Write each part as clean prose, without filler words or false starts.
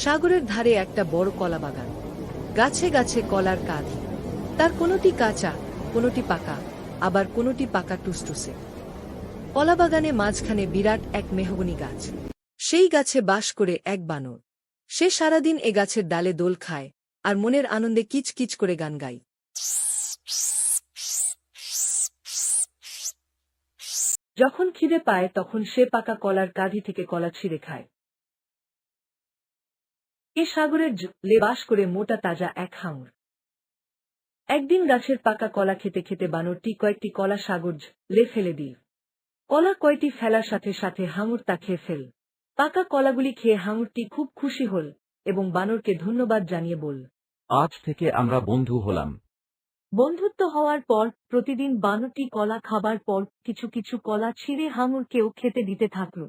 সাগরের ধারে একটা বড় কলা বাগান। গাছে গাছে কলার কাঁধ। তার কোনোটি কাঁচা, কোনোটি পাকা, আবার কোনোটি পাকা টুসটুসে। কলাবাগানে মাঝখানে বিরাট এক মেহগনি গাছ। সেই গাছে বাস করে এক বানর। সে সারাদিন এ গাছের ডালে দোল খায় আর মনের আনন্দে কিচ কিচ করে গান গায়। যখন খিদে পায় তখন সে পাকা কলার কাঁধি থেকে কলা ছিঁড়ে খায়। এ সাগরের জলে বাস করে মোটা তাজা এক হাঙর। একদিন গাছের পাকা কলা খেতে খেতে বানরটি কয়েকটি কলা সাগর জলে ফেলে দিল। কলা কয়টি ফেলার সাথে সাথে হাঙর তা খেয়ে ফেল। পাকা কলাগুলি খেয়ে হাঙরটি খুব খুশি হল এবং বানরকে ধন্যবাদ জানিয়ে বলল, আজ থেকে আমরা বন্ধু হলাম। বন্ধুত্ব হওয়ার পর প্রতিদিন বানরটি কলা খাবার পর কিছু কিছু কলা ছিঁড়ে হাঙরকেও খেতে দিতে থাকল।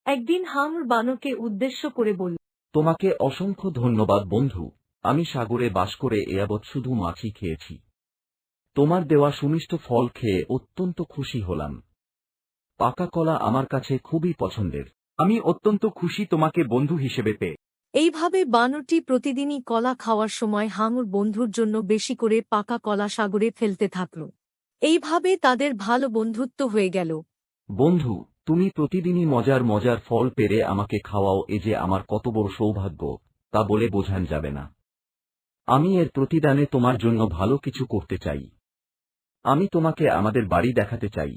একদিন হাঙর বানরকে উদ্দেশ্য করে বলল, তোমাকে অসংখ্য ধন্যবাদ বন্ধু, আমি সাগরে বাস করে এ যাবৎ শুধু মাছই খেয়েছি। তোমার দেওয়া সুমিষ্ট ফল খেয়ে অত্যন্ত খুশি হলাম। পাকা কলা আমার কাছে খুবই পছন্দের। আমি অত্যন্ত খুশি তোমাকে বন্ধু হিসেবে পেয়ে। এইভাবে বানরটি প্রতিদিনই কলা খাওয়ার সময় হাঙর বন্ধুর জন্য বেশি করে পাকা কলা সাগরে ফেলতে থাকল। এইভাবে তাদের ভালো বন্ধুত্ব হয়ে গেল। বন্ধু, তুমি প্রতিদিনই মজার মজার ফল পেরে আমাকে খাওয়াও, এ যে আমার কত বড় সৌভাগ্য তা বলে বোঝান যাবে না। আমি এর প্রতিদানে তোমার জন্য ভালো কিছু করতে চাই। আমি তোমাকে আমাদের বাড়ি দেখাতে চাই।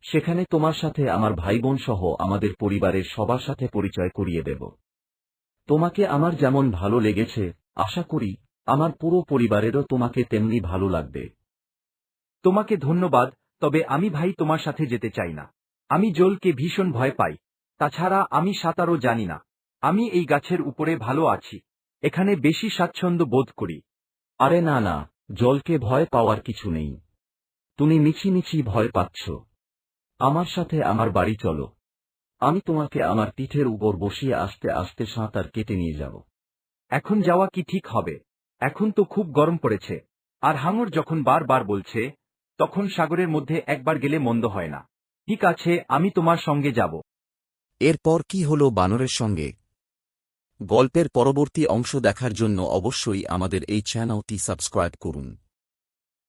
সেখানে তোমার সাথে আমার ভাই বোন সহ আমাদের পরিবারের সবার সাথে পরিচয় করিয়ে দেব। তোমাকে আমার যেমন ভালো লেগেছে, আশা করি আমার পুরো পরিবারেরও তোমাকে তেমনি ভালো লাগবে। তোমাকে ধন্যবাদ, তবে আমি ভাই তোমার সাথে যেতে চাই না। আমি জলকে ভীষণ ভয় পাই। তাছাড়া আমি সাঁতারও জানি না। আমি এই গাছের উপরে ভালো আছি। এখানে বেশি স্বাচ্ছন্দ্য বোধ করি। আরে না না, জলকে ভয় পাওয়ার কিছু নেই। তুমি মিছিমিছি ভয় পাচ্ছ। আমার সাথে আমার বাড়ি চলো। আমি তোমাকে আমার পিঠের উপর বসিয়ে আস্তে আস্তে সাঁতার কেটে নিয়ে যাব। এখন যাওয়া কি ঠিক হবে? এখন তো খুব গরম পড়েছে। আর হাঙর যখন বারবার বলছে, তখন সাগরের মধ্যে একবার গেলে মন্দ হয় না। ঠিক আছে, আমি তোমার সঙ্গে যাব। এরপর কি হলো বানরের সঙ্গে? গল্পের পরবর্তী অংশ দেখার জন্য অবশ্যই আমাদের এই চ্যানেলটি সাবস্ক্রাইব করুন।